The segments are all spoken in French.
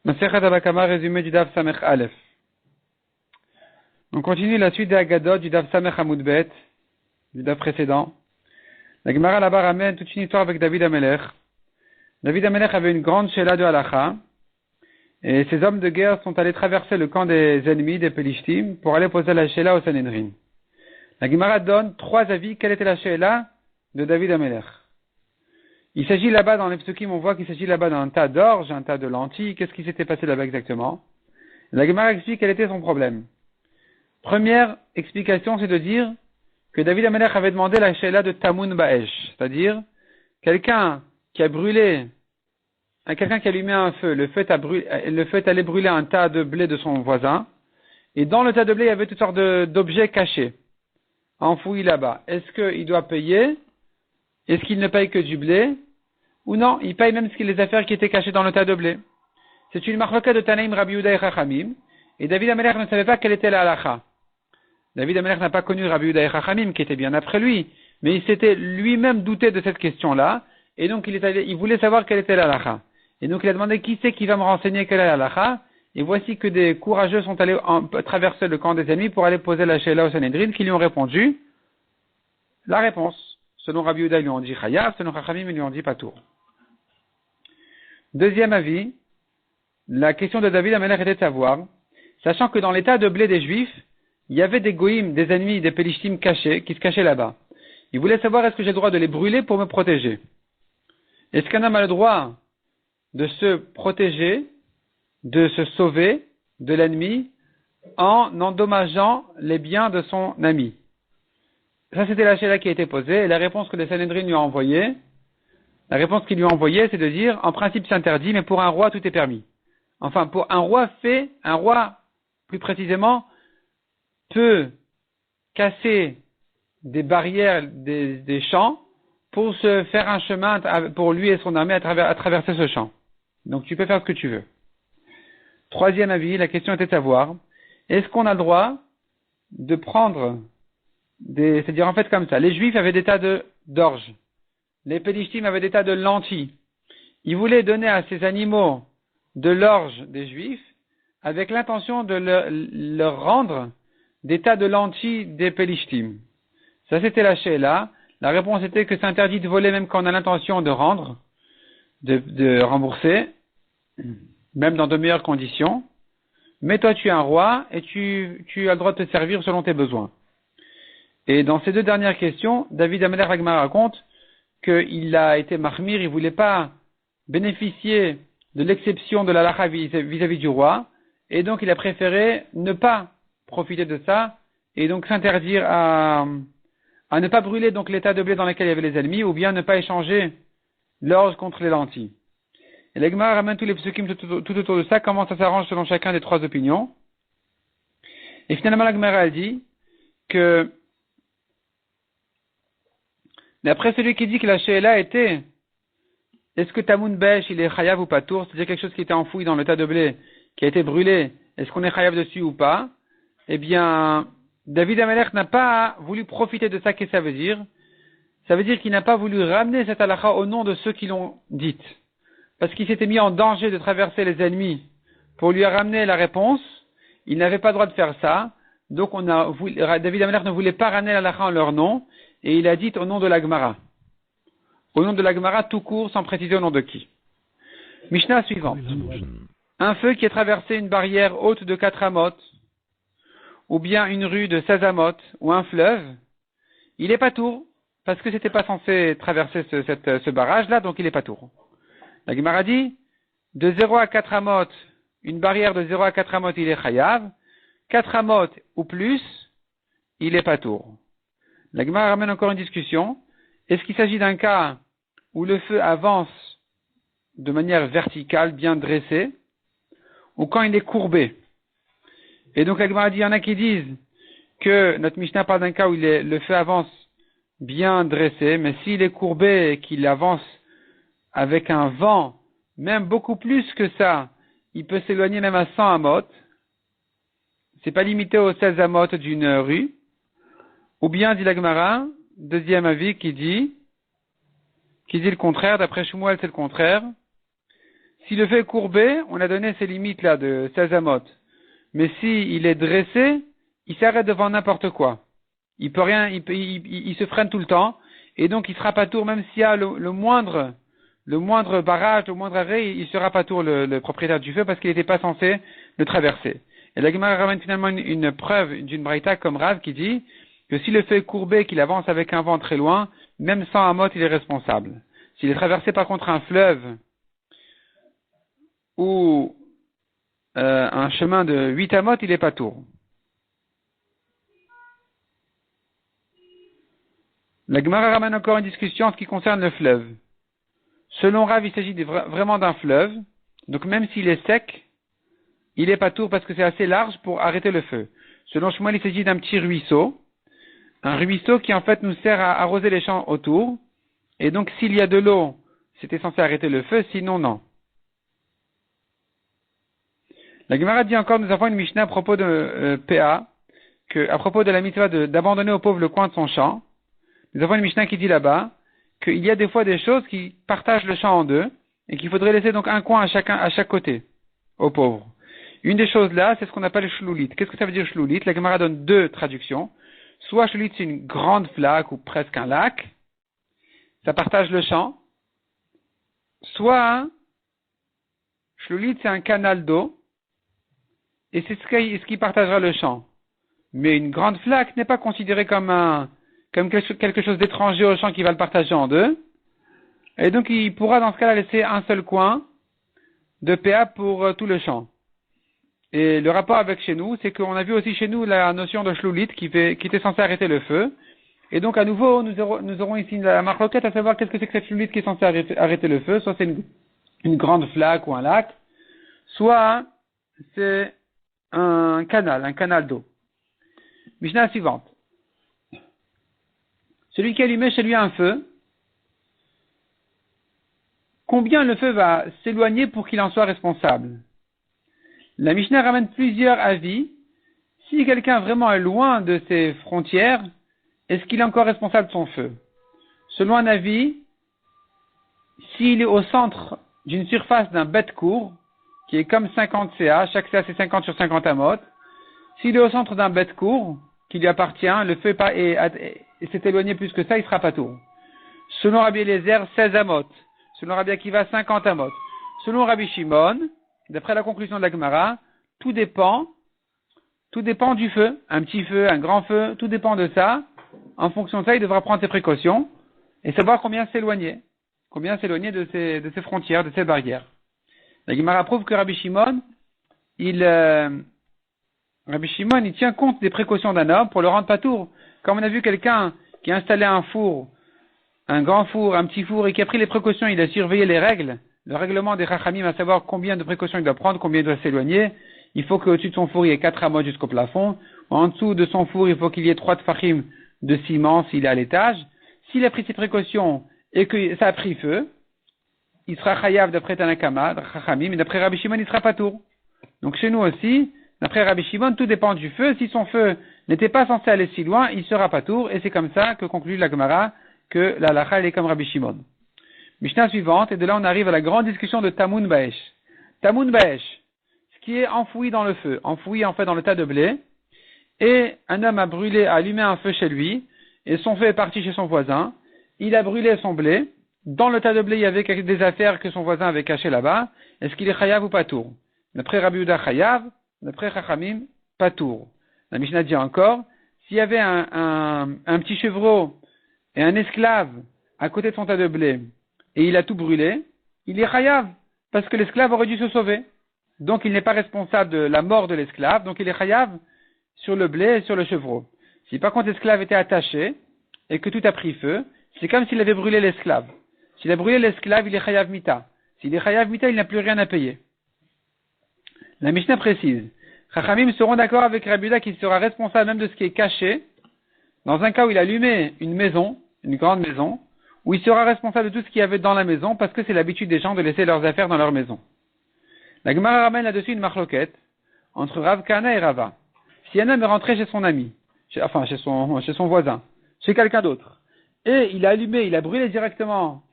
Masechet Abakama, résumé du Daf Samech Aleph. On continue la suite des Agadot du Daf Samech Hamoudbet, du Daf précédent. La Gemara là-bas ramène toute une histoire avec David Amelech. David Amelech avait une grande Sheila de Halacha, et ses hommes de guerre sont allés traverser le camp des ennemis, des Pelishtim, pour aller poser la Sheila au Sanhedrin. La Gemara donne trois avis. Quelle était la Sheila de David Amelech? Il s'agit là-bas, dans les psukim, on voit qu'il s'agit là-bas d'un tas d'orge, un tas de lentilles. Qu'est-ce qui s'était passé là-bas exactement? La Gemara explique quel était son problème. Première explication, c'est de dire que David Amelech avait demandé la Sheila de Tamun Ba'esh, c'est-à-dire quelqu'un qui a brûlé, quelqu'un qui allumait un feu, le feu allait brûler un tas de blé de son voisin, et dans le tas de blé, il y avait toutes sortes d'objets cachés, enfouis là-bas. Est-ce qu'il doit payer? Est-ce qu'il ne paye que du blé? Ou non, il paye même les affaires qui étaient cachées dans le tas de blé. C'est une marloka de Tanaïm, Rabbi Yehuda et Chachamim, et David Amelech ne savait pas quelle était la halacha. David Amelech n'a pas connu Rabbi Yehuda et Chachamim, qui était bien après lui, mais il s'était lui-même douté de cette question-là, et donc il voulait savoir quelle était la halacha. Et donc il a demandé qui c'est qui va me renseigner quelle est la halacha, et voici que des courageux sont allés traverser le camp des ennemis pour aller poser la Sheila au Sanhedrin, qui lui ont répondu la réponse. Selon Rabbi Yehuda, ils lui ont dit Chayav, selon Chachamim, ils lui ont dit Patour. Deuxième avis, la question de David Amelech était de savoir, sachant que dans l'état de blé des Juifs, il y avait des goïms, des ennemis, des Pelishtim cachés, qui se cachaient là-bas. Il voulait savoir est-ce que j'ai le droit de les brûler pour me protéger. Est-ce qu'un homme a le droit de se protéger, de se sauver de l'ennemi en endommageant les biens de son ami? Ça, c'était la Sheila qui a été posée, et la réponse que les Sanhedrin lui ont envoyée, c'est de dire, en principe c'est interdit, mais pour un roi tout est permis. Enfin, pour un roi plus précisément, peut casser des barrières des champs pour se faire un chemin pour lui et son armée à traverser ce champ. Donc tu peux faire ce que tu veux. Troisième avis, la question était de savoir, est-ce qu'on a le droit de prendre c'est-à-dire en fait comme ça, les Juifs avaient des tas d'orge, les Pelishtim avaient des tas de lentilles. Ils voulaient donner à ces animaux de l'orge des Juifs avec l'intention de leur rendre des tas de lentilles des Pelishtim. Ça c'était la Sheila. La réponse était que c'est interdit de voler même quand on a l'intention de rendre, de rembourser, même dans de meilleures conditions. Mais toi tu es un roi et tu as le droit de te servir selon tes besoins. Et dans ces deux dernières questions, David Amelech Ragmar raconte qu'il a été mahmir, il voulait pas bénéficier de l'exception de la halacha vis-à-vis du roi, et donc il a préféré ne pas profiter de ça, et donc s'interdire à ne pas brûler donc l'état de blé dans lequel il y avait les ennemis, ou bien ne pas échanger l'orge contre les lentilles. Et l'Agmar ramène tous les psukim tout autour de ça, comment ça s'arrange selon chacun des trois opinions. Et finalement l'Agmar a dit que d'après celui qui dit que la Sheila était, est-ce que Tamun Ba'esh il est chayav ou patour, c'est-à-dire quelque chose qui était enfoui dans le tas de blé, qui a été brûlé, est-ce qu'on est chayav dessus ou pas? Eh bien, David Amelech n'a pas voulu profiter de ça, qu'est-ce que ça veut dire? Ça veut dire qu'il n'a pas voulu ramener cette halakha au nom de ceux qui l'ont dite. Parce qu'il s'était mis en danger de traverser les ennemis pour lui ramener la réponse, il n'avait pas le droit de faire ça, donc David Amelech ne voulait pas ramener la halakha en leur nom, et il a dit au nom de la Gemara. Au nom de la Gemara, tout court, sans préciser au nom de qui. Mishnah suivante. Un feu qui a traversé une barrière haute de 4 amot, ou bien une rue de 16 amot, ou un fleuve, il est patour, parce que c'était pas censé traverser ce barrage-là, donc il est patour. La Gemara dit, de 0 à 4 amot, une barrière de 0 à 4 amot, il est chayav, 4 amot ou plus, il est patour. La Gemara ramène encore une discussion. Est-ce qu'il s'agit d'un cas où le feu avance de manière verticale, bien dressée, ou quand il est courbé? Et donc la Gemara dit, il y en a qui disent que notre Mishnah parle d'un cas où le feu avance bien dressé, mais s'il est courbé et qu'il avance avec un vent, même beaucoup plus que ça, il peut s'éloigner même à 100 amot. C'est pas limité aux 16 amot d'une rue. Ou bien, dit la Gemara, deuxième avis qui dit le contraire, d'après Shmuel c'est le contraire. Si le feu est courbé, on a donné ces limites là de 16 amot. Mais si il est dressé, il s'arrête devant n'importe quoi. Il peut rien, il se freine tout le temps, et donc il sera pas tour, même s'il y a le moindre barrage, le moindre arrêt, il sera pas tour le propriétaire du feu parce qu'il n'était pas censé le traverser. Et la Gemara ramène finalement une preuve d'une braïta comme Rav qui dit que si le feu est courbé, qu'il avance avec un vent très loin, même sans amot, il est responsable. S'il est traversé par contre un fleuve ou un chemin de 8 amot, il est pas tour. La Gemara ramène encore une discussion en ce qui concerne le fleuve. Selon Rav, il s'agit vraiment d'un fleuve, donc même s'il est sec, il est pas tour parce que c'est assez large pour arrêter le feu. Selon Shmuel, il s'agit d'un petit ruisseau, un ruisseau qui en fait nous sert à arroser les champs autour, et donc s'il y a de l'eau, c'était censé arrêter le feu, sinon non. La Gemara dit encore, nous avons une Mishnah à propos de PA, à propos de la mitzvah d'abandonner au pauvre le coin de son champ. Nous avons une Mishnah qui dit là-bas qu'il y a des fois des choses qui partagent le champ en deux et qu'il faudrait laisser donc un coin à chaque côté, aux pauvres. Une des choses là, c'est ce qu'on appelle shloulit. Qu'est-ce que ça veut dire shloulit? La Gemara donne deux traductions. Soit shloulit, c'est une grande flaque ou presque un lac. Ça partage le champ. Soit shloulit, c'est un canal d'eau. Et c'est ce qui partagera le champ. Mais une grande flaque n'est pas considérée comme quelque chose d'étranger au champ qui va le partager en deux. Et donc, il pourra dans ce cas-là laisser un seul coin de PA pour tout le champ. Et le rapport avec chez nous, c'est qu'on a vu aussi chez nous la notion de shloulit qui était censée arrêter le feu. Et donc, à nouveau, nous aurons ici la marloquette à savoir qu'est-ce que c'est que cette shloulit qui est censée arrêter le feu. Soit c'est une grande flaque ou un lac, soit c'est un canal d'eau. Mishnah suivante. Celui qui allumait chez lui un feu, combien le feu va s'éloigner pour qu'il en soit responsable? La Mishnah ramène plusieurs avis. Si quelqu'un vraiment est loin de ses frontières, est-ce qu'il est encore responsable de son feu? Selon un avis, s'il est au centre d'une surface d'un bête court, qui est comme 50 CA, chaque CA c'est 50 sur 50 amot, s'il est au centre d'un bête court, qui lui appartient, le feu s'est éloigné plus que ça, il sera pas tour. Selon Rabbi Eliezer, 16 amot. Selon Rabbi Akiva, 50 amot. Selon Rabbi Shimon, d'après la conclusion de la Gemara, tout dépend du feu. Un petit feu, un grand feu, tout dépend de ça. En fonction de ça, il devra prendre ses précautions et savoir combien s'éloigner de ses frontières, de ses barrières. La Gemara prouve que Rabbi Shimon, il tient compte des précautions d'un homme pour le rendre pas tour. Comme on a vu quelqu'un qui a installé un four, un grand four, un petit four, et qui a pris les précautions, il a surveillé les règles, le règlement des Chachamim, à savoir combien de précautions il doit prendre, combien il doit s'éloigner. Il faut qu'au-dessus de son four, il y ait 4 amots jusqu'au plafond. En dessous de son four, il faut qu'il y ait 3 tfachim de ciment s'il est à l'étage. S'il a pris ses précautions et que ça a pris feu, il sera chayav d'après Tanakama, Chachamim, mais d'après Rabbi Shimon, il sera pas tour. Donc chez nous aussi, d'après Rabbi Shimon, tout dépend du feu. Si son feu n'était pas censé aller si loin, il sera pas tour. Et c'est comme ça que conclut la Gemara que la halacha elle est comme Rabbi Shimon. Mishnah suivante, et de là on arrive à la grande discussion de Tamun Baesh. Tamun Baesh, ce qui est enfoui dans le feu, enfoui en fait dans le tas de blé, et un homme a allumé un feu chez lui, et son feu est parti chez son voisin, il a brûlé son blé, dans le tas de blé il y avait des affaires que son voisin avait cachées là-bas, est-ce qu'il est chayav ou pas tour? D'après Rabbi Yehuda chayav, d'après Chachamim, pas tour. La Mishnah dit encore, s'il y avait un petit chevreau et un esclave à côté de son tas de blé, et il a tout brûlé, il est chayav, parce que l'esclave aurait dû se sauver. Donc il n'est pas responsable de la mort de l'esclave, donc il est chayav sur le blé et sur le chevreau. Si par contre l'esclave était attaché, et que tout a pris feu, c'est comme s'il avait brûlé l'esclave. S'il a brûlé l'esclave, il est chayav mita. S'il est chayav mita, il n'a plus rien à payer. La Mishnah précise, Chachamim seront d'accord avec Rabbi Yehuda qu'il sera responsable même de ce qui est caché, dans un cas où il a allumé une maison, une grande maison, où il sera responsable de tout ce qu'il y avait dans la maison, parce que c'est l'habitude des gens de laisser leurs affaires dans leur maison. La Gemara ramène là-dessus une marloquette entre Rav Kana et Rava. Si un homme est rentré chez son ami, chez son voisin, chez quelqu'un d'autre, et il a brûlé directement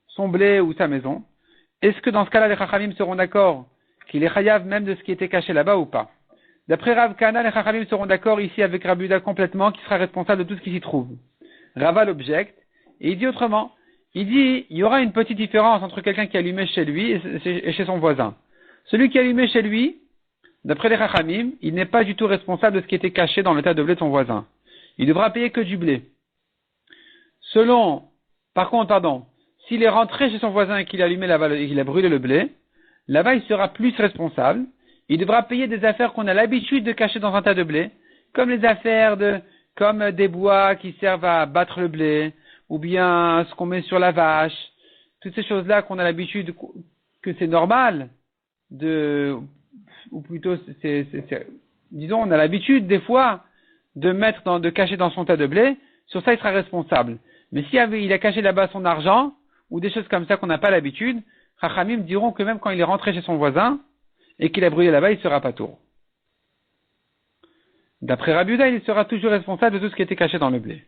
son blé ou sa maison, est-ce que dans ce cas-là, les Chachamim seront d'accord qu'il est chayav même de ce qui était caché là-bas ou pas? D'après Rav Kana, les Chachamim seront d'accord ici avec Rabbi Yehuda complètement, qui sera responsable de tout ce qui s'y trouve. Rava l'objecte, et il dit autrement. Il dit, il y aura une petite différence entre quelqu'un qui allumait chez lui et chez son voisin. Celui qui allumait chez lui, d'après les Chachamim, il n'est pas du tout responsable de ce qui était caché dans le tas de blé de son voisin. Il devra payer que du blé. Par contre, s'il est rentré chez son voisin et qu'il a allumé là-bas, et qu'il a brûlé le blé, là-bas il sera plus responsable. Il devra payer des affaires qu'on a l'habitude de cacher dans un tas de blé, comme les affaires comme des bois qui servent à battre le blé, ou bien ce qu'on met sur la vache, toutes ces choses-là qu'on a l'habitude, que c'est normal ou plutôt disons, on a l'habitude des fois de cacher dans son tas de blé, sur ça il sera responsable. Mais si il a caché là-bas son argent, ou des choses comme ça qu'on n'a pas l'habitude, Chachamim diront que même quand il est rentré chez son voisin, et qu'il a brûlé là-bas, il sera pas tour. D'après Rabbi Yehuda, il sera toujours responsable de tout ce qui était caché dans le blé.